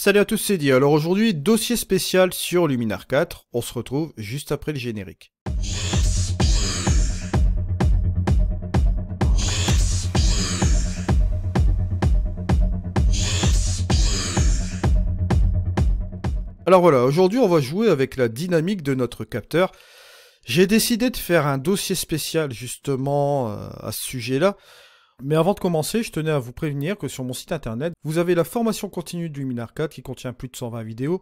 Salut à tous, c'est Di. Alors aujourd'hui, dossier spécial sur Luminar 4. On se retrouve juste après le générique. Alors voilà, aujourd'hui on va jouer avec la dynamique de notre capteur. J'ai décidé de faire un dossier spécial justement à ce sujet-là. Mais avant de commencer, je tenais à vous prévenir que sur mon site internet, vous avez la formation continue de Luminar 4 qui contient plus de 120 vidéos,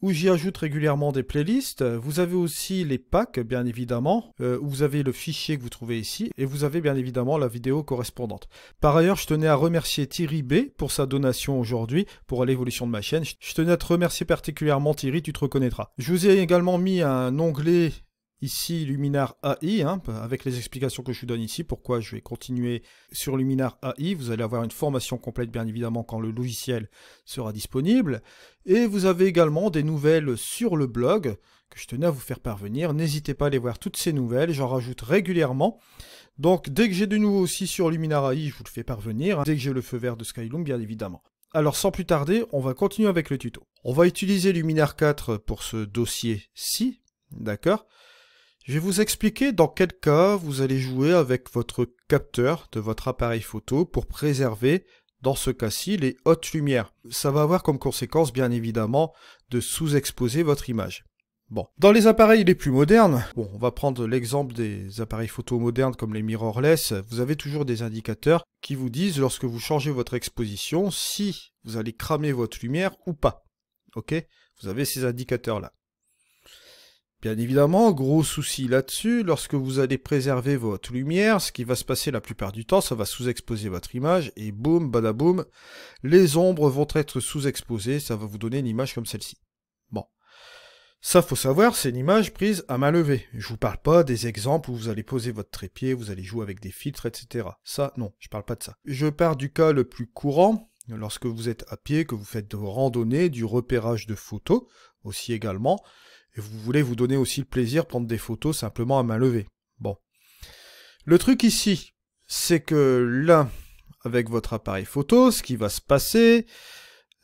où j'y ajoute régulièrement des playlists. Vous avez aussi les packs, bien évidemment, où vous avez le fichier que vous trouvez ici, et vous avez bien évidemment la vidéo correspondante. Par ailleurs, je tenais à remercier Thierry B pour sa donation aujourd'hui, pour l'évolution de ma chaîne. Je tenais à te remercier particulièrement Thierry, tu te reconnaîtras. Je vous ai également mis un onglet ici, Luminar AI, avec les explications que je vous donne ici, pourquoi je vais continuer sur Luminar AI. Vous allez avoir une formation complète, bien évidemment, quand le logiciel sera disponible. Et vous avez également des nouvelles sur le blog que je tenais à vous faire parvenir. N'hésitez pas à aller voir toutes ces nouvelles, j'en rajoute régulièrement. Donc, dès que j'ai du nouveau aussi sur Luminar AI, je vous le fais parvenir. Dès que j'ai le feu vert de Skyloom, bien évidemment. Alors, sans plus tarder, on va continuer avec le tuto. On va utiliser Luminar 4 pour ce dossier-ci, d'accord ? Je vais vous expliquer dans quel cas vous allez jouer avec votre capteur de votre appareil photo pour préserver, dans ce cas-ci, les hautes lumières. Ça va avoir comme conséquence, bien évidemment, de sous-exposer votre image. Bon, dans les appareils les plus modernes, on va prendre l'exemple des appareils photo modernes comme les mirrorless, vous avez toujours des indicateurs qui vous disent, lorsque vous changez votre exposition, si vous allez cramer votre lumière ou pas. Ok ? Vous avez ces indicateurs-là. Bien évidemment, gros souci là-dessus, lorsque vous allez préserver votre lumière, ce qui va se passer la plupart du temps, ça va sous-exposer votre image, et boum, badaboum, les ombres vont être sous-exposées, ça va vous donner une image comme celle-ci. Bon, ça faut savoir, c'est une image prise à main levée. Je vous parle pas des exemples où vous allez poser votre trépied, vous allez jouer avec des filtres, etc. Ça, non, je parle pas de ça. Je pars du cas le plus courant, lorsque vous êtes à pied, que vous faites de randonnée, du repérage de photos, aussi également, et vous voulez vous donner aussi le plaisir de prendre des photos simplement à main levée. Bon. Le truc ici, c'est que là, avec votre appareil photo, ce qui va se passer,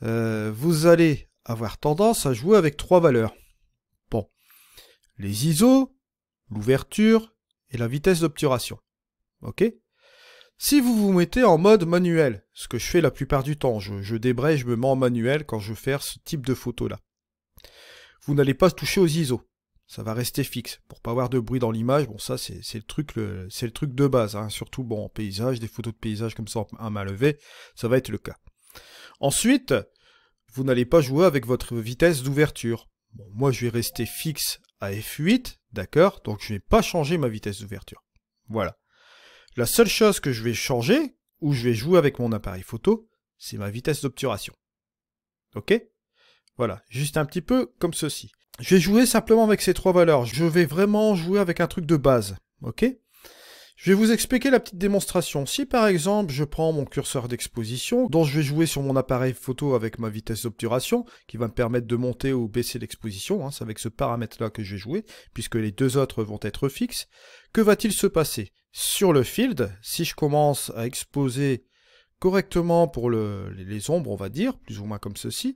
vous allez avoir tendance à jouer avec trois valeurs. Bon. Les ISO, l'ouverture et la vitesse d'obturation. Ok ? Si vous vous mettez en mode manuel, ce que je fais la plupart du temps, je débraye, je me mets en manuel quand je veux faire ce type de photo-là. Vous n'allez pas toucher aux ISO. Ça va rester fixe. Pour pas avoir de bruit dans l'image, bon ça c'est le truc de base, hein. Surtout bon en paysage, des photos de paysage comme ça à main levée, ça va être le cas. Ensuite, vous n'allez pas jouer avec votre vitesse d'ouverture. Bon, moi je vais rester fixe à f8, d'accord, donc je vais pas changer ma vitesse d'ouverture. Voilà. La seule chose que je vais changer, où je vais jouer avec mon appareil photo, c'est ma vitesse d'obturation. Ok ? Voilà, juste un petit peu comme ceci. Je vais jouer simplement avec ces trois valeurs. Je vais vraiment jouer avec un truc de base. Ok ? Je vais vous expliquer la petite démonstration. Si par exemple, je prends mon curseur d'exposition, dont je vais jouer sur mon appareil photo avec ma vitesse d'obturation, qui va me permettre de monter ou baisser l'exposition, hein, c'est avec ce paramètre-là que je vais jouer, puisque les deux autres vont être fixes, que va-t-il se passer ? Sur le field, si je commence à exposer correctement pour les ombres, on va dire, plus ou moins comme ceci,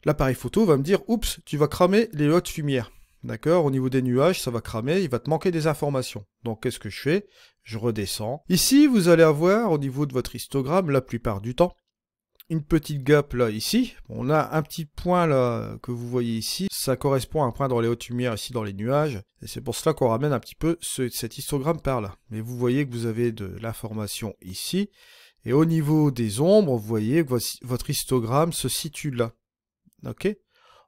l'appareil photo va me dire, oups, tu vas cramer les hautes lumières. D'accord, au niveau des nuages, ça va cramer, il va te manquer des informations. Donc, qu'est-ce que je fais ? Je redescends. Ici, vous allez avoir, au niveau de votre histogramme, la plupart du temps, une petite gap là, ici. On a un petit point là, que vous voyez ici. Ça correspond à un point dans les hautes lumières, ici dans les nuages. Et c'est pour cela qu'on ramène un petit peu cet histogramme par là. Mais vous voyez que vous avez de l'information ici. Et au niveau des ombres, vous voyez que votre histogramme se situe là. Ok ?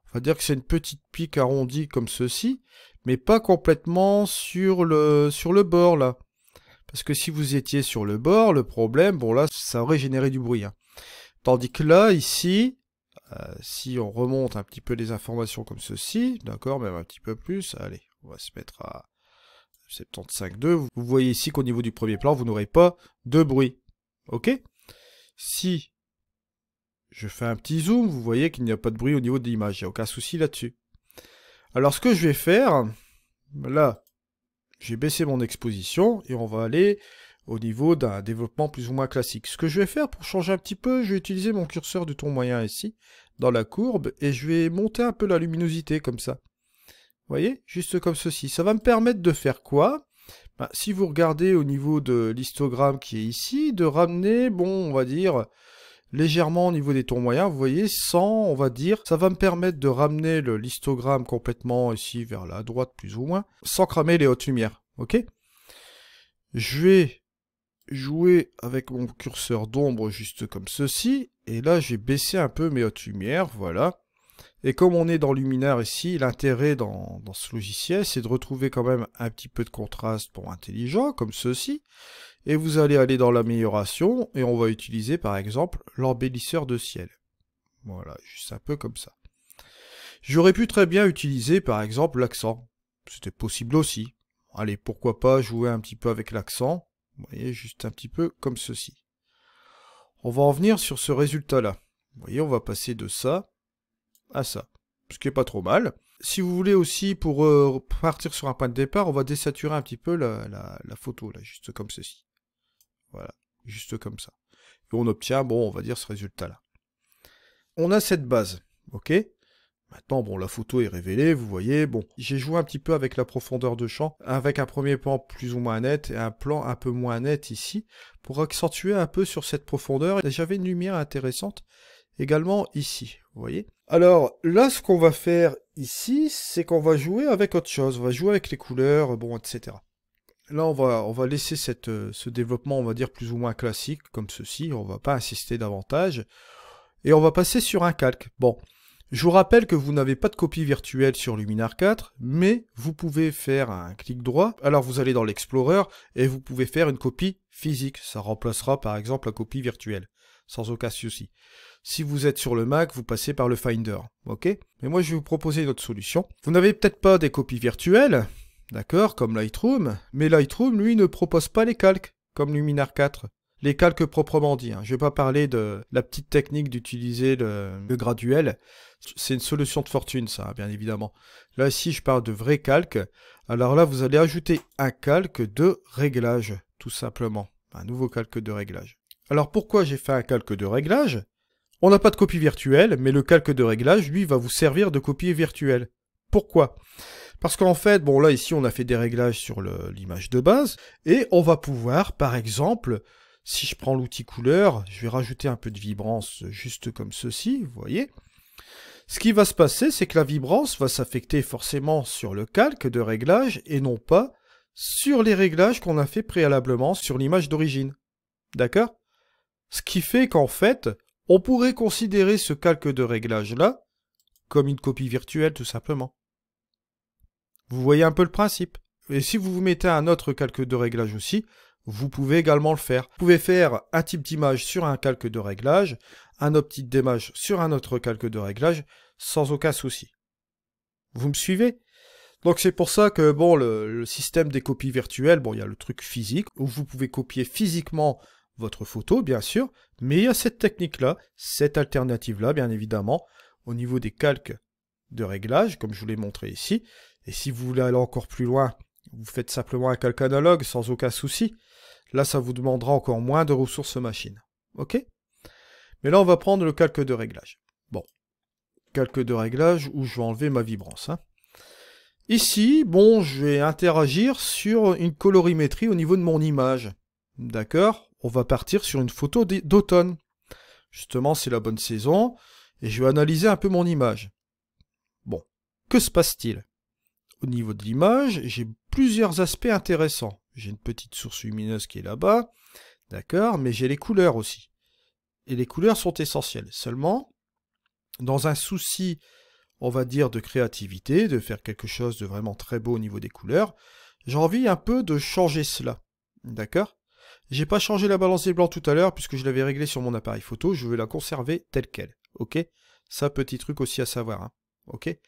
On va dire que c'est une petite pique arrondie comme ceci, mais pas complètement sur le bord là. Parce que si vous étiez sur le bord, le problème, bon là, ça aurait généré du bruit. Hein. Tandis que là, ici, si on remonte un petit peu les informations comme ceci, d'accord, même un petit peu plus, allez, on va se mettre à 75,2. Vous voyez ici qu'au niveau du premier plan, vous n'aurez pas de bruit. Ok ? Si je fais un petit zoom, vous voyez qu'il n'y a pas de bruit au niveau de l'image, il n'y a aucun souci là-dessus. Alors ce que je vais faire, là, j'ai baissé mon exposition et on va aller au niveau d'un développement plus ou moins classique. Ce que je vais faire pour changer un petit peu, je vais utiliser mon curseur du ton moyen ici, dans la courbe, et je vais monter un peu la luminosité comme ça. Vous voyez? Juste comme ceci. Ça va me permettre de faire quoi? Ben, si vous regardez au niveau de l'histogramme qui est ici, de ramener, bon, on va dire, légèrement au niveau des tons moyens, vous voyez, sans, on va dire, ça va me permettre de ramener l'histogramme complètement ici vers la droite, plus ou moins, sans cramer les hautes lumières, ok? Je vais jouer avec mon curseur d'ombre juste comme ceci, et là, je vais baisser un peu mes hautes lumières, voilà. Et comme on est dans Luminar ici, l'intérêt dans ce logiciel, c'est de retrouver quand même un petit peu de contraste pour intelligent, comme ceci. Et vous allez aller dans l'amélioration, et on va utiliser par exemple l'embellisseur de ciel. Voilà, juste un peu comme ça. J'aurais pu très bien utiliser par exemple l'accent. C'était possible aussi. Allez, pourquoi pas jouer un petit peu avec l'accent. Vous voyez, juste un petit peu comme ceci. On va en venir sur ce résultat-là. Vous voyez, on va passer de ça à ça, ce qui est pas trop mal. Si vous voulez aussi, pour partir sur un point de départ, on va désaturer un petit peu la photo, là, juste comme ceci. Voilà, juste comme ça. Et on obtient, bon, on va dire ce résultat-là. On a cette base, ok? Maintenant, bon, la photo est révélée, vous voyez, bon, j'ai joué un petit peu avec la profondeur de champ, avec un premier plan plus ou moins net, et un plan un peu moins net ici, pour accentuer un peu sur cette profondeur. Et j'avais une lumière intéressante également ici, vous voyez. Alors là, ce qu'on va faire ici, c'est qu'on va jouer avec autre chose, on va jouer avec les couleurs, bon, etc. Là, on va laisser ce développement, on va dire, plus ou moins classique, comme ceci, on va pas insister davantage, et on va passer sur un calque. Bon, je vous rappelle que vous n'avez pas de copie virtuelle sur Luminar 4, mais vous pouvez faire un clic droit, alors vous allez dans l'Explorer, et vous pouvez faire une copie physique, ça remplacera par exemple la copie virtuelle, sans aucun souci. Si vous êtes sur le Mac, vous passez par le Finder, ok? Mais moi, je vais vous proposer une autre solution. Vous n'avez peut-être pas des copies virtuelles, d'accord, comme Lightroom, mais Lightroom, lui, ne propose pas les calques, comme Luminar 4. Les calques proprement dit, hein. Je ne vais pas parler de la petite technique d'utiliser le graduel. C'est une solution de fortune, ça, bien évidemment. Là, ici, je parle de vrais calques. Alors là, vous allez ajouter un calque de réglage, tout simplement. Un nouveau calque de réglage. Alors, pourquoi j'ai fait un calque de réglage? On n'a pas de copie virtuelle, mais le calque de réglage, lui, va vous servir de copie virtuelle. Pourquoi? Parce qu'en fait, bon là, ici, on a fait des réglages sur l'image de base, et on va pouvoir, par exemple, si je prends l'outil couleur, je vais rajouter un peu de vibrance juste comme ceci, vous voyez. Ce qui va se passer, c'est que la vibrance va s'affecter forcément sur le calque de réglage, et non pas sur les réglages qu'on a fait préalablement sur l'image d'origine. D'accord? Ce qui fait qu'en fait, on pourrait considérer ce calque de réglage-là comme une copie virtuelle, tout simplement. Vous voyez un peu le principe. Et si vous vous mettez un autre calque de réglage aussi, vous pouvez également le faire. Vous pouvez faire un type d'image sur un calque de réglage, un autre type d'image sur un autre calque de réglage, sans aucun souci. Vous me suivez? Donc c'est pour ça que bon, le système des copies virtuelles, bon, il y a le truc physique, où vous pouvez copier physiquement votre photo, bien sûr, mais il y a cette technique-là, cette alternative-là, bien évidemment, au niveau des calques de réglage, comme je vous l'ai montré ici. Et si vous voulez aller encore plus loin, vous faites simplement un calque analogue, sans aucun souci. Là, ça vous demandera encore moins de ressources machine. Ok? Mais là, on va prendre le calque de réglage. Bon, calque de réglage où je vais enlever ma vibrance. Hein. Ici, bon, je vais interagir sur une colorimétrie au niveau de mon image. D'accord? On va partir sur une photo d'automne. Justement, c'est la bonne saison, et je vais analyser un peu mon image. Bon, que se passe-t-il? Au niveau de l'image, j'ai plusieurs aspects intéressants. J'ai une petite source lumineuse qui est là-bas, d'accord, mais j'ai les couleurs aussi. Et les couleurs sont essentielles. Seulement, dans un souci, on va dire, de créativité, de faire quelque chose de vraiment très beau au niveau des couleurs, j'ai envie un peu de changer cela, d'accord? J'ai pas changé la balance des blancs tout à l'heure, puisque je l'avais réglée sur mon appareil photo, je vais la conserver telle qu'elle, ok? Ça, petit truc aussi à savoir, hein, ok?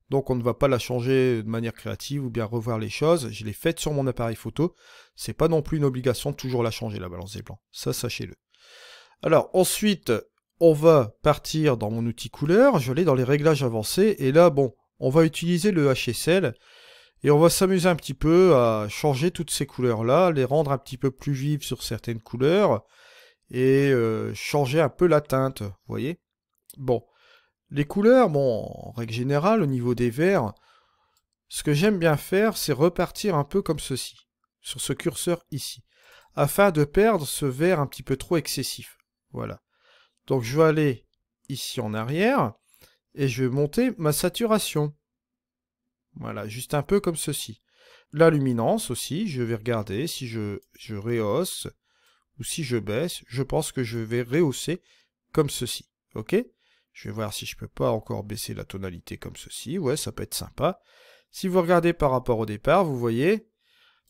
Donc on ne va pas la changer de manière créative ou bien revoir les choses, je l'ai faite sur mon appareil photo, c'est pas non plus une obligation de toujours la changer la balance des blancs, ça sachez-le. Alors ensuite, on va partir dans mon outil couleur, je l'ai dans les réglages avancés, et là bon, on va utiliser le HSL, Et on va s'amuser un petit peu à changer toutes ces couleurs-là, les rendre un petit peu plus vives sur certaines couleurs, et changer un peu la teinte, vous voyez. Bon, les couleurs, bon, en règle générale, au niveau des verts, ce que j'aime bien faire, c'est repartir un peu comme ceci, sur ce curseur ici, afin de perdre ce vert un petit peu trop excessif. Voilà. Donc je vais aller ici en arrière, et je vais monter ma saturation. Voilà, juste un peu comme ceci. La luminance aussi, je vais regarder si je rehausse ou si je baisse. Je pense que je vais rehausser comme ceci. Ok? Je vais voir si je peux pas encore baisser la tonalité comme ceci. Ouais, ça peut être sympa. Si vous regardez par rapport au départ, vous voyez,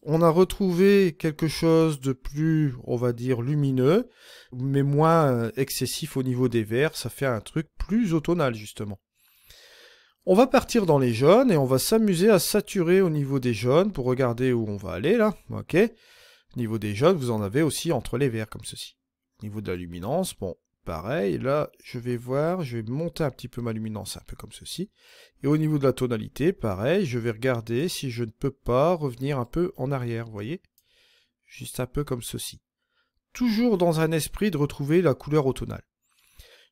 on a retrouvé quelque chose de plus, on va dire, lumineux, mais moins excessif au niveau des verts. Ça fait un truc plus automnal, justement. On va partir dans les jaunes et on va s'amuser à saturer au niveau des jaunes pour regarder où on va aller là. Ok. Au niveau des jaunes, vous en avez aussi entre les verts comme ceci. Au niveau de la luminance, bon, pareil. Là, je vais voir, je vais monter un petit peu ma luminance un peu comme ceci. Et au niveau de la tonalité, pareil, je vais regarder si je ne peux pas revenir un peu en arrière, vous voyez. Juste un peu comme ceci. Toujours dans un esprit de retrouver la couleur automnale.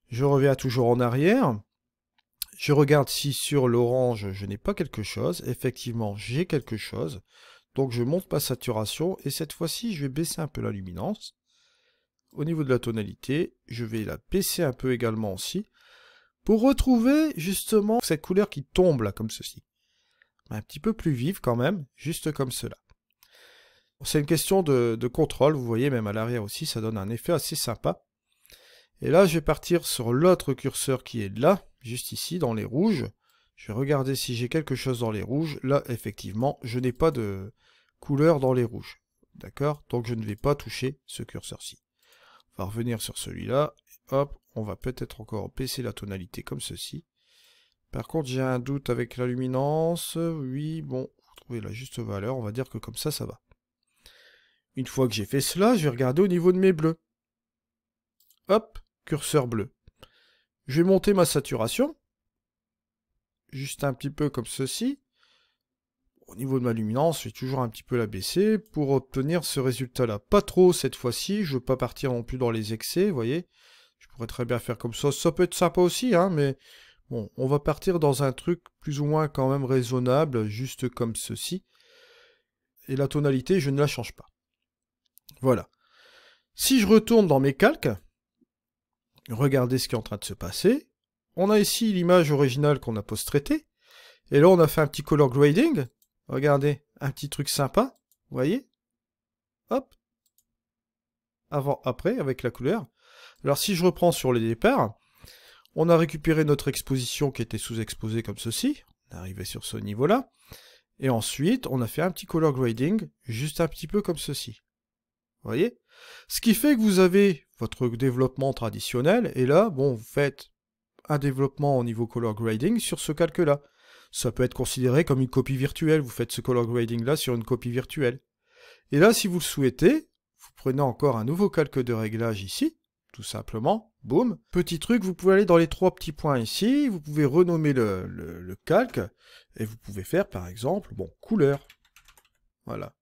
Je reviens toujours en arrière. Je regarde si sur l'orange, je n'ai pas quelque chose. Effectivement, j'ai quelque chose. Donc je monte ma saturation et cette fois-ci, je vais baisser un peu la luminance. Au niveau de la tonalité, je vais la baisser un peu également aussi. Pour retrouver justement cette couleur qui tombe là, comme ceci. Un petit peu plus vive quand même, juste comme cela. C'est une question de contrôle, vous voyez, même à l'arrière aussi, ça donne un effet assez sympa. Et là, je vais partir sur l'autre curseur qui est là, juste ici, dans les rouges. Je vais regarder si j'ai quelque chose dans les rouges. Là, effectivement, je n'ai pas de couleur dans les rouges. D'accord? Donc, je ne vais pas toucher ce curseur-ci. On va revenir sur celui-là. Hop, on va peut-être encore baisser la tonalité comme ceci. Par contre, j'ai un doute avec la luminance. Oui, bon, vous trouvez la juste valeur. On va dire que comme ça va. Une fois que j'ai fait cela, je vais regarder au niveau de mes bleus. Hop, curseur bleu. Je vais monter ma saturation. Juste un petit peu comme ceci. Au niveau de ma luminance, je vais toujours un petit peu la baisser pour obtenir ce résultat-là. Pas trop cette fois-ci, je ne veux pas partir non plus dans les excès, vous voyez. Je pourrais très bien faire comme ça. Ça peut être sympa aussi, hein, mais bon, on va partir dans un truc plus ou moins quand même raisonnable, juste comme ceci. Et la tonalité, je ne la change pas. Voilà. Si je retourne dans mes calques, regardez ce qui est en train de se passer. On a ici l'image originale qu'on a post-traitée. Et là, on a fait un petit color grading. Regardez, un petit truc sympa. Vous voyez? Hop. Avant, après, avec la couleur. Alors, si je reprends sur les départs, on a récupéré notre exposition qui était sous-exposée comme ceci. On est arrivé sur ce niveau-là. Et ensuite, on a fait un petit color grading, juste un petit peu comme ceci. Vous voyez? Ce qui fait que vous avez votre développement traditionnel, et là, bon, vous faites un développement au niveau color grading sur ce calque-là. Ça peut être considéré comme une copie virtuelle, vous faites ce color grading-là sur une copie virtuelle. Et là, si vous le souhaitez, vous prenez encore un nouveau calque de réglage ici, tout simplement, boum. Petit truc, vous pouvez aller dans les trois petits points ici, vous pouvez renommer le calque, et vous pouvez faire par exemple, bon, couleur. Voilà.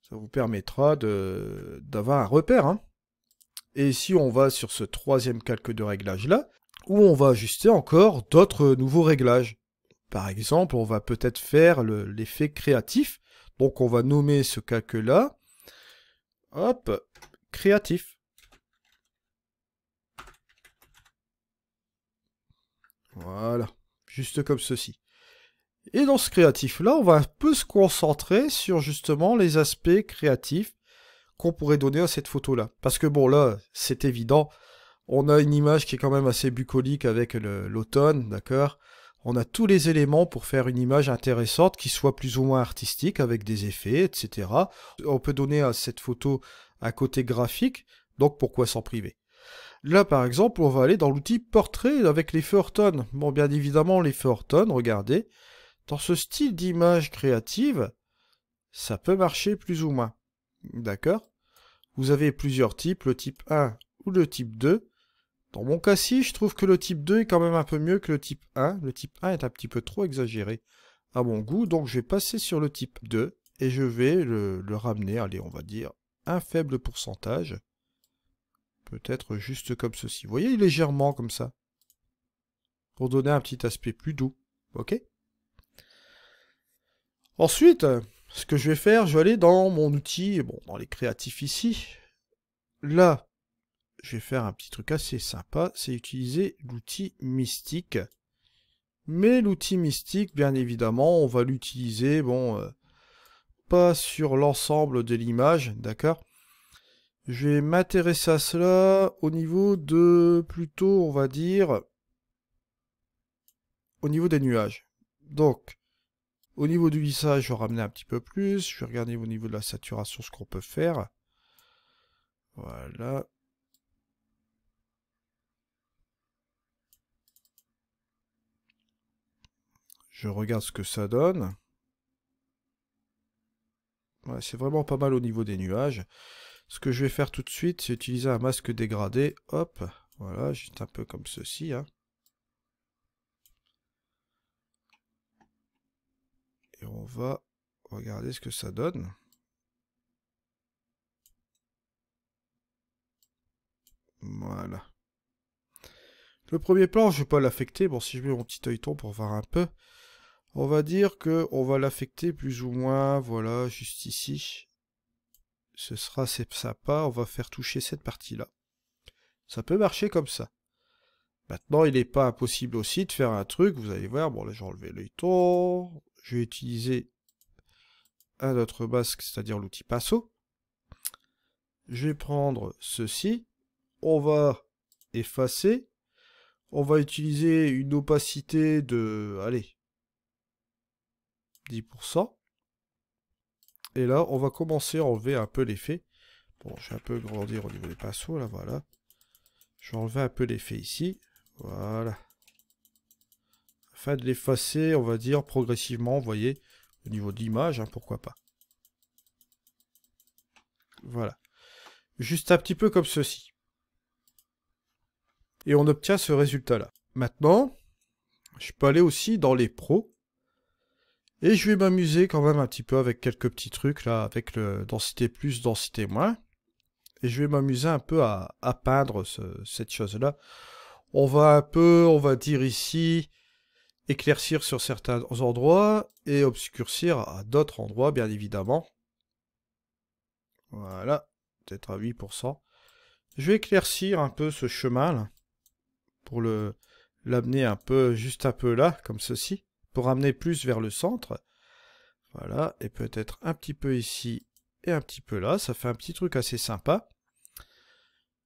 Ça vous permettra d'avoir un repère. Hein. Et ici, on va sur ce troisième calque de réglage là, où on va ajuster encore d'autres nouveaux réglages. Par exemple, on va peut-être faire l'effet créatif. Donc on va nommer ce calque là, hop, créatif. Voilà, juste comme ceci. Et dans ce créatif-là, on va un peu se concentrer sur justement les aspects créatifs qu'on pourrait donner à cette photo-là. Parce que bon, là, c'est évident, on a une image qui est quand même assez bucolique avec l'automne, d'accord? On a tous les éléments pour faire une image intéressante qui soit plus ou moins artistique avec des effets, etc. On peut donner à cette photo un côté graphique, donc pourquoi s'en priver? Là, par exemple, on va aller dans l'outil portrait avec l'effet Orton. Bon, bien évidemment, l'effet Orton, regardez, dans ce style d'image créative, ça peut marcher plus ou moins. D'accord? Vous avez plusieurs types, le type 1 ou le type 2. Dans mon cas-ci, je trouve que le type 2 est quand même un peu mieux que le type 1. Le type 1 est un petit peu trop exagéré, à mon goût. Donc je vais passer sur le type 2 et je vais le ramener, allez, on va dire un faible pourcentage. Peut-être juste comme ceci. Vous voyez, légèrement comme ça. Pour donner un petit aspect plus doux. Ok? Ensuite, ce que je vais faire, je vais aller dans mon outil, bon, dans les créatifs ici. Là, je vais faire un petit truc assez sympa, c'est utiliser l'outil mystique. Mais l'outil mystique, bien évidemment, on va l'utiliser, bon, pas sur l'ensemble de l'image, d'accord? Je vais m'intéresser à cela au niveau de, plutôt, on va dire, au niveau des nuages. Donc, au niveau du lissage, je vais ramener un petit peu plus. Je vais regarder au niveau de la saturation ce qu'on peut faire. Voilà. Je regarde ce que ça donne. Ouais, c'est vraiment pas mal au niveau des nuages. Ce que je vais faire tout de suite, c'est utiliser un masque dégradé. Hop, voilà, juste un peu comme ceci. Hein. Et on va regarder ce que ça donne. Voilà. Le premier plan, je ne vais pas l'affecter. Bon, si je mets mon petit œilleton pour voir un peu, on va dire que on va l'affecter plus ou moins, voilà, juste ici. Ce sera assez sympa, on va faire toucher cette partie-là. Ça peut marcher comme ça. Maintenant, il n'est pas impossible aussi de faire un truc, vous allez voir, bon là j'ai enlevé l'œilleton, je vais utiliser un autre masque, c'est-à-dire l'outil pinceau. Je vais prendre ceci, on va effacer, on va utiliser une opacité de, allez, 10%. Et là, on va commencer à enlever un peu l'effet. Bon, je vais un peu grandir au niveau des pinceaux, là, voilà. Je vais enlever un peu l'effet ici. Voilà. Afin de l'effacer, on va dire, progressivement, vous voyez, au niveau de l'image, hein, pourquoi pas. Voilà. Juste un petit peu comme ceci. Et on obtient ce résultat-là. Maintenant, je peux aller aussi dans les pros. Et je vais m'amuser quand même un petit peu avec quelques petits trucs, là, avec le densité plus, densité moins. Et je vais m'amuser un peu à peindre cette chose-là. On va un peu, on va dire ici, éclaircir sur certains endroits et obscurcir à d'autres endroits, bien évidemment. Voilà, peut-être à 8%. Je vais éclaircir un peu ce chemin là, pour l'amener un peu, juste un peu là, comme ceci, pour amener plus vers le centre. Voilà, et peut-être un petit peu ici et un petit peu là, ça fait un petit truc assez sympa.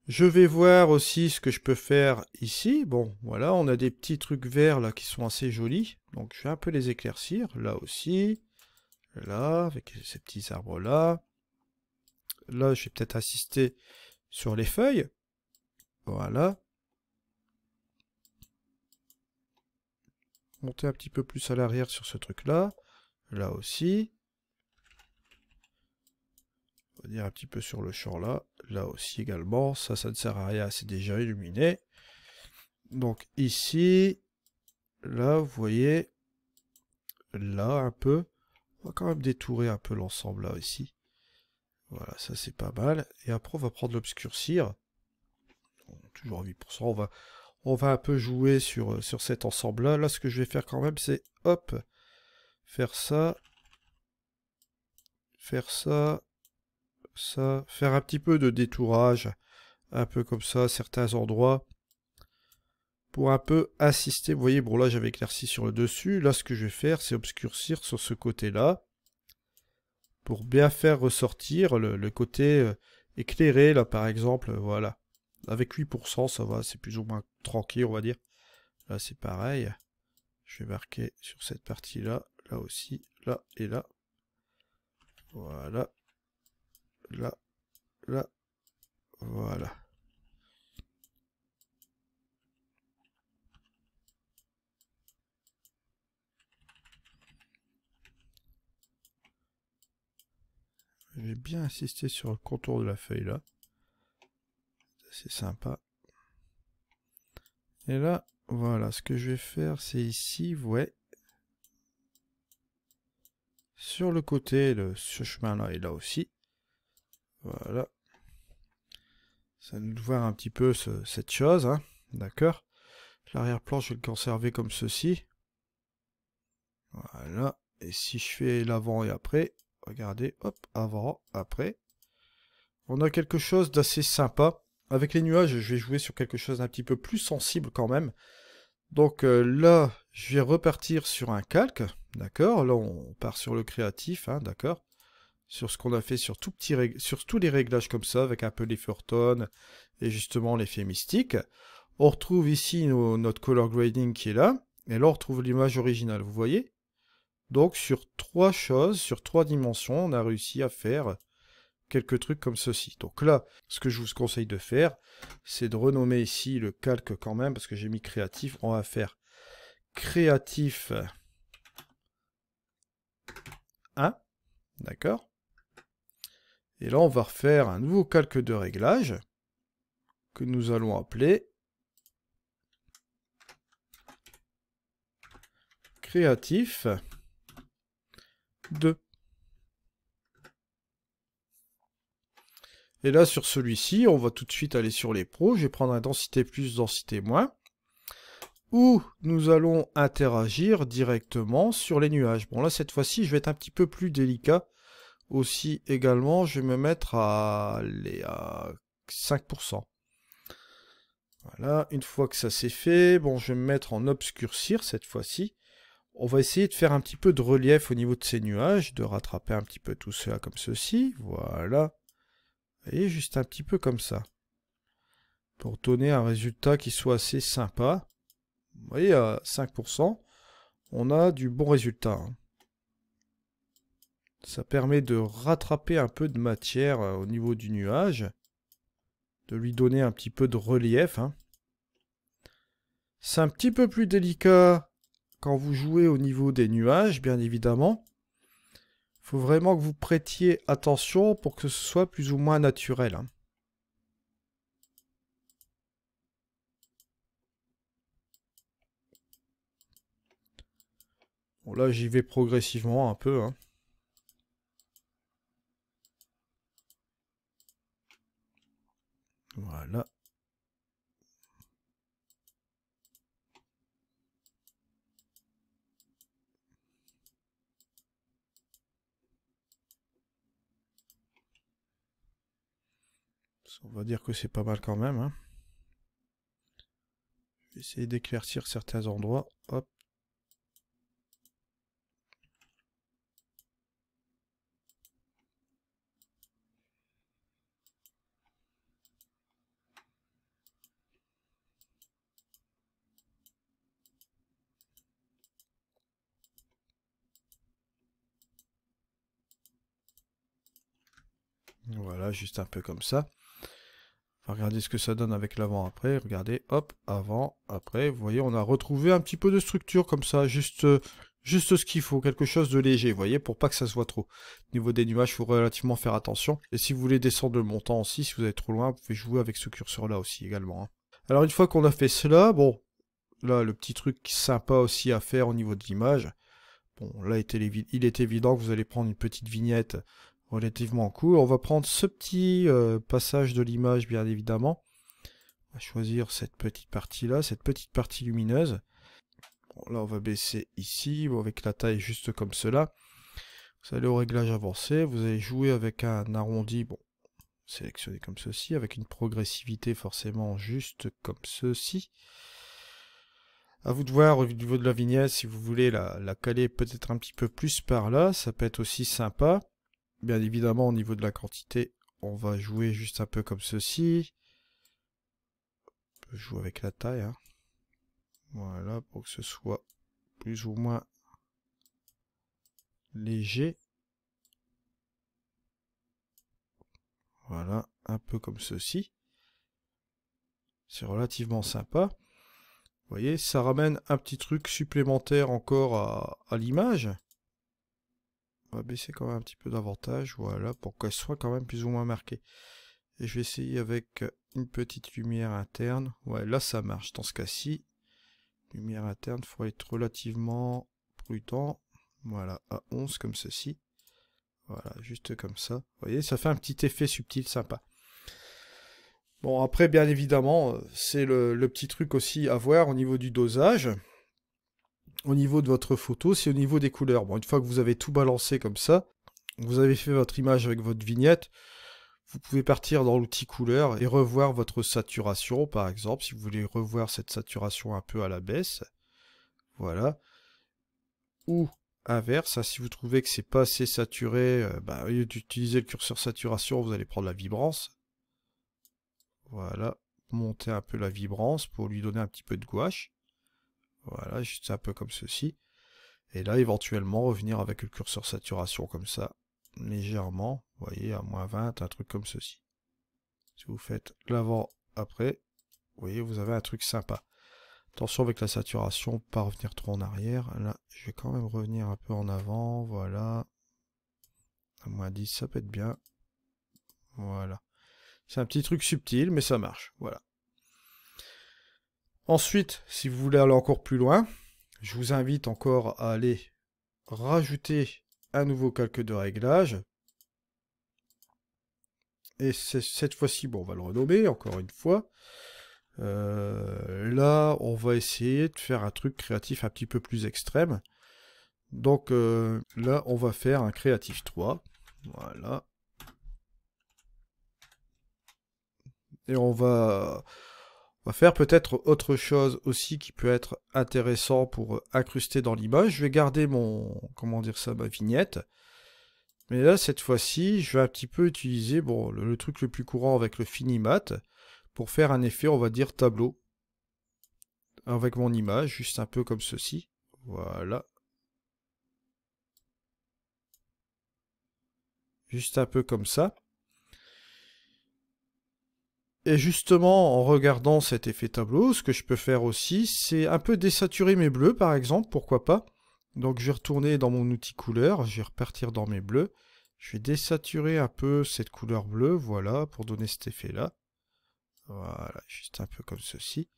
Je vais voir aussi ce que je peux faire ici. Bon, voilà, on a des petits trucs verts là qui sont assez jolis. Donc je vais un peu les éclaircir, là aussi. Là, avec ces petits arbres là. Là, je vais peut-être insister sur les feuilles. Voilà. Monter un petit peu plus à l'arrière sur ce truc-là. Là aussi. On va dire un petit peu sur le champ là. Là aussi également. Ça ne sert à rien, c'est déjà illuminé. Donc ici, là, vous voyez, là un peu. On va quand même détourer un peu l'ensemble là ici. Voilà, ça c'est pas mal. Et après, on va prendre l'obscurcir. Toujours à 8%. On va un peu jouer sur cet ensemble-là. Là, ce que je vais faire quand même, c'est, hop, faire ça, ça, faire un petit peu de détourage, un peu comme ça, à certains endroits, pour un peu assister. Vous voyez, bon là, j'avais éclairci sur le dessus. Là, ce que je vais faire, c'est obscurcir sur ce côté-là, pour bien faire ressortir le côté éclairé, là, par exemple, voilà. Avec 8%, ça va, c'est plus ou moins tranquille, on va dire. Là, c'est pareil. Je vais marquer sur cette partie-là, là aussi, là et là. Voilà. Là, là, voilà. Je vais bien insister sur le contour de la feuille là. C'est sympa. Et là, voilà, ce que je vais faire, c'est ici, ouais. Sur le côté, ce chemin-là est là aussi. Voilà. Ça nous voir un petit peu cette chose, hein. D'accord. L'arrière-plan, je vais le conserver comme ceci. Voilà. Et si je fais l'avant et après, regardez, hop, avant, après. On a quelque chose d'assez sympa. Avec les nuages, je vais jouer sur quelque chose d'un petit peu plus sensible quand même. Donc là, je vais repartir sur un calque. D'accord. Là, on part sur le créatif, hein, d'accord. Sur ce qu'on a fait sur, sur tous les réglages comme ça, avec un peu l'effet tone et justement l'effet mystique. On retrouve ici notre color grading qui est là. Et là, on retrouve l'image originale, vous voyez? Donc, sur trois choses, sur trois dimensions, on a réussi à faire quelques trucs comme ceci. Donc là, ce que je vous conseille de faire, c'est de renommer ici le calque quand même, parce que j'ai mis créatif. On va faire créatif 1, d'accord? Et là, on va refaire un nouveau calque de réglage que nous allons appeler créatif 2. Et là, sur celui-ci, on va tout de suite aller sur les pros. Je vais prendre un densité plus, densité moins, où nous allons interagir directement sur les nuages. Bon, là, cette fois-ci, je vais être un petit peu plus délicat. Aussi, également, je vais me mettre à 5%. Voilà, une fois que ça c'est fait, bon, je vais me mettre en obscurcir cette fois-ci. On va essayer de faire un petit peu de relief au niveau de ces nuages, de rattraper un petit peu tout cela comme ceci. Voilà. Et juste un petit peu comme ça. Pour donner un résultat qui soit assez sympa. Vous voyez, à 5%, on a du bon résultat, hein. Ça permet de rattraper un peu de matière au niveau du nuage. De lui donner un petit peu de relief, hein. C'est un petit peu plus délicat quand vous jouez au niveau des nuages, bien évidemment. Il faut vraiment que vous prêtiez attention pour que ce soit plus ou moins naturel, hein. Bon, là, j'y vais progressivement un peu, hein. Voilà. On va dire que c'est pas mal quand même, hein. Je vais essayer d'éclaircir certains endroits. Hop. Voilà, juste un peu comme ça. Regardez ce que ça donne avec l'avant-après. Regardez, hop, avant, après. Vous voyez, on a retrouvé un petit peu de structure comme ça. Juste ce qu'il faut, quelque chose de léger, vous voyez, pour pas que ça se voit trop. Au niveau des nuages, il faut relativement faire attention. Et si vous voulez descendre le montant aussi, si vous allez trop loin, vous pouvez jouer avec ce curseur-là aussi également, hein. Alors une fois qu'on a fait cela, bon, là, le petit truc sympa aussi à faire au niveau de l'image. Bon, là, il est évident que vous allez prendre une petite vignette relativement cool. On va prendre ce petit passage de l'image, bien évidemment. On va choisir cette petite partie-là, cette petite partie lumineuse. Bon, là, on va baisser ici, avec la taille juste comme cela. Vous allez au réglage avancé, vous allez jouer avec un arrondi, bon, sélectionné comme ceci, avec une progressivité forcément juste comme ceci. À vous de voir au niveau de la vignette, si vous voulez la caler peut-être un petit peu plus par là, ça peut être aussi sympa. Bien évidemment, au niveau de la quantité, on va jouer juste un peu comme ceci. On peut jouer avec la taille, hein. Voilà, pour que ce soit plus ou moins léger. Voilà, un peu comme ceci. C'est relativement sympa. Vous voyez, ça ramène un petit truc supplémentaire encore à l'image. On va baisser quand même un petit peu davantage, voilà, pour qu'elle soit quand même plus ou moins marquée. Et je vais essayer avec une petite lumière interne. Ouais, là ça marche dans ce cas-ci. Lumière interne, il faut être relativement prudent. Voilà, à 11 comme ceci. Voilà, juste comme ça. Vous voyez, ça fait un petit effet subtil sympa. Bon, après, bien évidemment, c'est le petit truc aussi à voir au niveau du dosage. Au niveau de votre photo, c'est au niveau des couleurs. Bon, une fois que vous avez tout balancé comme ça, vous avez fait votre image avec votre vignette, vous pouvez partir dans l'outil couleur et revoir votre saturation, par exemple, si vous voulez revoir cette saturation un peu à la baisse. Voilà. Ou inverse, hein, si vous trouvez que c'est pas assez saturé, au lieu d'utiliser le curseur saturation, vous allez prendre la vibrance. Voilà, monter un peu la vibrance pour lui donner un petit peu de gouache. Voilà, juste un peu comme ceci. Et là, éventuellement, revenir avec le curseur saturation comme ça, légèrement. Vous voyez, à -20, un truc comme ceci. Si vous faites l'avant, après, vous voyez, vous avez un truc sympa. Attention avec la saturation, pas revenir trop en arrière. Là, je vais quand même revenir un peu en avant. Voilà. À -10, ça peut être bien. Voilà. C'est un petit truc subtil, mais ça marche. Voilà. Ensuite, si vous voulez aller encore plus loin, je vous invite encore à aller rajouter un nouveau calque de réglage. Et cette fois-ci, bon, on va le renommer encore une fois. Là, on va essayer de faire un truc créatif un petit peu plus extrême. Donc là, on va faire un créatif 3. Voilà. Et on va faire peut-être autre chose aussi qui peut être intéressant pour incruster dans l'image. Je vais garder mon, comment dire ça, ma vignette. Mais là, cette fois-ci, je vais un petit peu utiliser bon, le truc le plus courant avec le Finimat pour faire un effet, on va dire, tableau. Avec mon image, juste un peu comme ceci. Voilà. Juste un peu comme ça. Et justement, en regardant cet effet tableau, ce que je peux faire aussi, c'est un peu désaturer mes bleus, par exemple, pourquoi pas. Donc je vais retourner dans mon outil couleur, je vais repartir dans mes bleus. Je vais désaturer un peu cette couleur bleue, voilà, pour donner cet effet-là. Voilà, juste un peu comme ceci.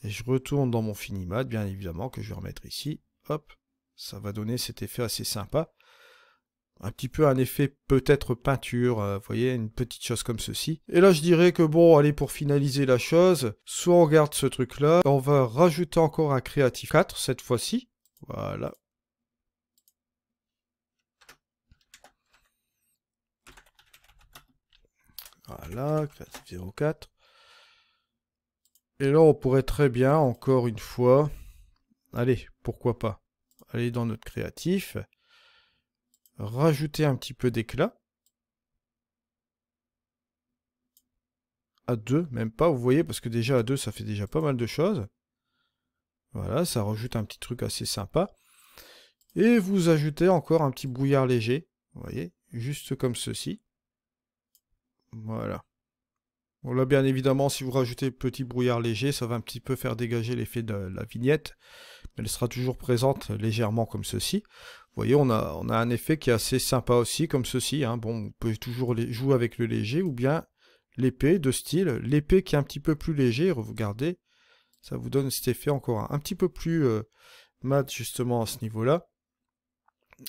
Et je retourne dans mon Finimat, bien évidemment, que je vais remettre ici. Hop, ça va donner cet effet assez sympa. Un petit peu un effet peut-être peinture, vous voyez, une petite chose comme ceci. Et là, je dirais que bon, allez, pour finaliser la chose, soit on garde ce truc-là, on va rajouter encore un Creative 4 cette fois-ci. Voilà. Voilà, Creative 04. Et là, on pourrait très bien, encore une fois, allez, pourquoi pas, aller dans notre créatif, rajouter un petit peu d'éclat. À 2, même pas, vous voyez, parce que déjà à 2, ça fait déjà pas mal de choses. Voilà, ça rajoute un petit truc assez sympa. Et vous ajoutez encore un petit brouillard léger, vous voyez, juste comme ceci. Voilà. Bon là, bien évidemment, si vous rajoutez petit brouillard léger, ça va un petit peu faire dégager l'effet de la vignette. Mais elle sera toujours présente légèrement comme ceci. Vous voyez, on a un effet qui est assez sympa aussi, comme ceci. Hein. Bon, on peut toujours jouer avec le léger ou bien l'épée de style. L'épée qui est un petit peu plus léger, regardez, ça vous donne cet effet encore un petit peu plus mat justement à ce niveau-là.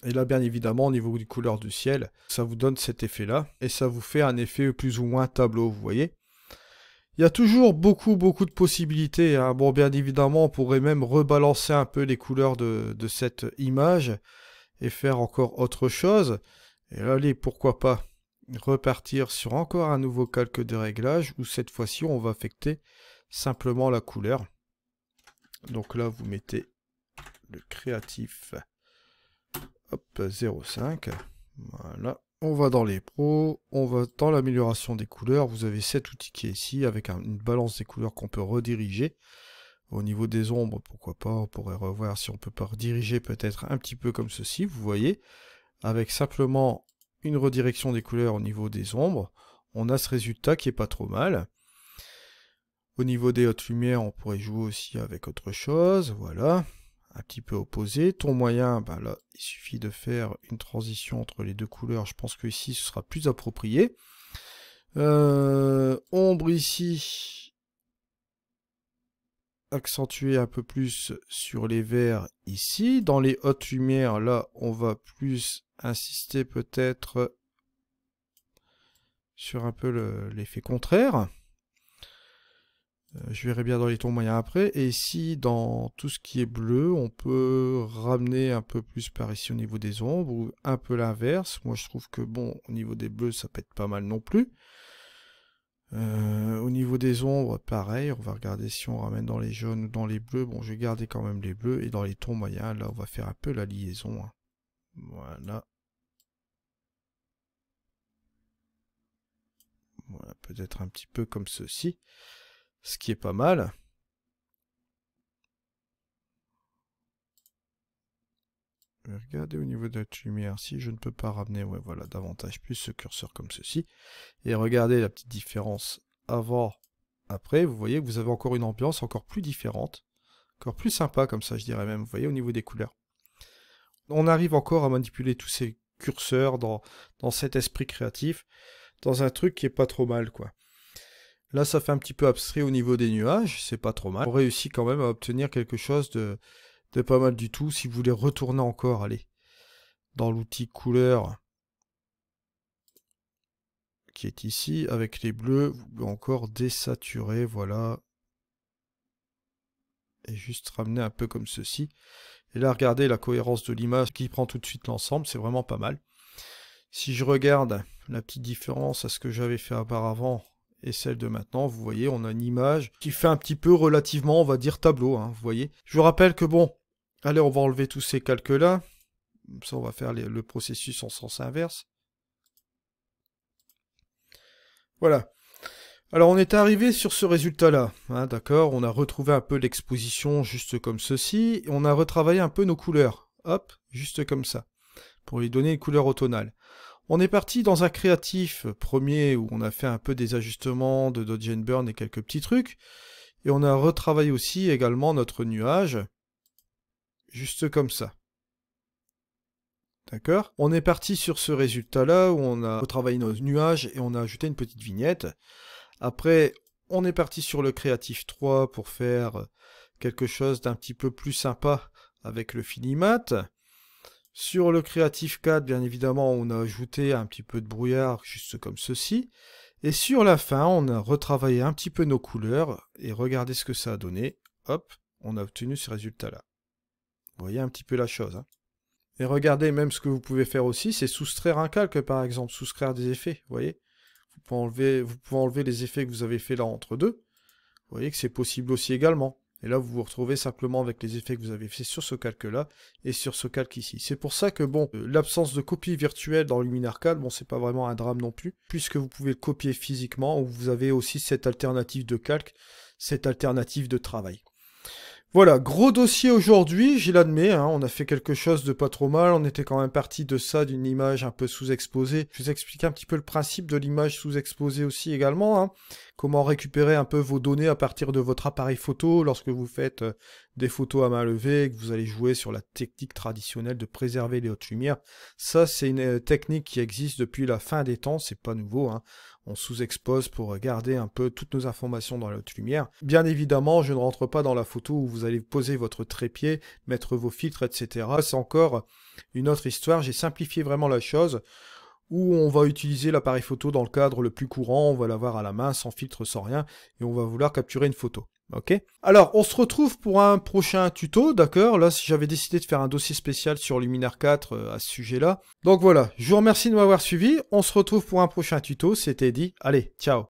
Et là, bien évidemment, au niveau des couleurs du ciel, ça vous donne cet effet-là. Et ça vous fait un effet plus ou moins tableau, vous voyez. Il y a toujours beaucoup de possibilités. Hein. Bon, bien évidemment, on pourrait même rebalancer un peu les couleurs de cette image et faire encore autre chose. Et là, allez, pourquoi pas repartir sur encore un nouveau calque de réglage où cette fois-ci, on va affecter simplement la couleur. Donc là, vous mettez le créatif, hop, 0,5. Voilà. On va dans les pros, on va dans l'amélioration des couleurs. Vous avez cet outil qui est ici avec une balance des couleurs qu'on peut rediriger. Au niveau des ombres, pourquoi pas, on pourrait revoir si on peut pas rediriger peut-être un petit peu comme ceci, vous voyez. Avec simplement une redirection des couleurs au niveau des ombres, on a ce résultat qui est pas trop mal. Au niveau des hautes lumières, on pourrait jouer aussi avec autre chose, voilà. Un petit peu opposé. Ton moyen, ben là, il suffit de faire une transition entre les deux couleurs. Je pense que ici, ce sera plus approprié. Ombre ici. accentuer un peu plus sur les verts ici. Dans les hautes lumières, là, on va plus insister peut-être sur un peu l'effet contraire. Je verrai bien dans les tons moyens après. Et ici, dans tout ce qui est bleu, on peut ramener un peu plus par ici au niveau des ombres, ou un peu l'inverse. Moi, je trouve que, bon, au niveau des bleus, ça pète pas mal non plus. Au niveau des ombres, pareil, on va regarder si on ramène dans les jaunes ou dans les bleus. Bon, je vais garder quand même les bleus. Et dans les tons moyens, là, on va faire un peu la liaison. Hein. Voilà. Voilà, peut-être un petit peu comme ceci. Ce qui est pas mal. Regardez au niveau de notre lumière, si je ne peux pas ramener, ouais, voilà, davantage plus ce curseur comme ceci. Et regardez la petite différence avant, après, vous voyez que vous avez encore une ambiance encore plus différente, encore plus sympa comme ça, je dirais même, vous voyez, au niveau des couleurs. On arrive encore à manipuler tous ces curseurs dans cet esprit créatif, dans un truc qui est pas trop mal, quoi. Là, ça fait un petit peu abstrait au niveau des nuages, c'est pas trop mal. On réussit quand même à obtenir quelque chose de pas mal du tout. Si vous voulez retourner encore, allez, dans l'outil couleur qui est ici, avec les bleus, vous pouvez encore désaturer, voilà. Et juste ramener un peu comme ceci. Et là, regardez la cohérence de l'image qui prend tout de suite l'ensemble, c'est vraiment pas mal. Si je regarde la petite différence à ce que j'avais fait auparavant et celle de maintenant, vous voyez, on a une image qui fait un petit peu relativement, on va dire, tableau, hein, vous voyez. Je vous rappelle que bon, allez, on va enlever tous ces calques-là. Ça, on va faire le processus en sens inverse. Voilà. Alors, on est arrivé sur ce résultat-là, hein, d'accord. On a retrouvé un peu l'exposition juste comme ceci. On a retravaillé un peu nos couleurs. Hop, juste comme ça, pour lui donner une couleur automnale. On est parti dans un créatif premier où on a fait un peu des ajustements de dodge and burn et quelques petits trucs. Et on a retravaillé aussi également notre nuage, juste comme ça. D'accord? On est parti sur ce résultat-là où on a retravaillé nos nuages et on a ajouté une petite vignette. Après, on est parti sur le créatif 3 pour faire quelque chose d'un petit peu plus sympa avec le finimat. Sur le Creative 4, bien évidemment, on a ajouté un petit peu de brouillard, juste comme ceci. Et sur la fin, on a retravaillé un petit peu nos couleurs. Et regardez ce que ça a donné. Hop, on a obtenu ce résultat-là. Vous voyez un petit peu la chose. Hein. Et regardez, même ce que vous pouvez faire aussi, c'est soustraire un calque, par exemple. Soustraire des effets, vous voyez. Vous pouvez enlever les effets que vous avez fait là entre deux. Vous voyez que c'est possible aussi également. Et là, vous vous retrouvez simplement avec les effets que vous avez fait sur ce calque-là et sur ce calque ici. C'est pour ça que, bon, l'absence de copie virtuelle dans Luminar 4, bon, c'est pas vraiment un drame non plus, puisque vous pouvez le copier physiquement, ou vous avez aussi cette alternative de calque, cette alternative de travail. Voilà, gros dossier aujourd'hui, je l'admets, hein, on a fait quelque chose de pas trop mal, on était quand même parti de ça, d'une image un peu sous-exposée. Je vous explique un petit peu le principe de l'image sous-exposée aussi également, hein. Comment récupérer un peu vos données à partir de votre appareil photo lorsque vous faites des photos à main levée et que vous allez jouer sur la technique traditionnelle de préserver les hautes lumières. Ça, c'est une technique qui existe depuis la fin des temps, c'est pas nouveau, hein. On sous-expose pour garder un peu toutes nos informations dans la haute lumière. Bien évidemment, je ne rentre pas dans la photo où vous allez poser votre trépied, mettre vos filtres, etc. C'est encore une autre histoire. J'ai simplifié vraiment la chose où on va utiliser l'appareil photo dans le cadre le plus courant. On va l'avoir à la main, sans filtre, sans rien, et on va vouloir capturer une photo. Ok. Alors, on se retrouve pour un prochain tuto, d'accord? Là, j'avais décidé de faire un dossier spécial sur Luminar 4 à ce sujet-là. Donc voilà, je vous remercie de m'avoir suivi. On se retrouve pour un prochain tuto. C'était dit. Allez, ciao.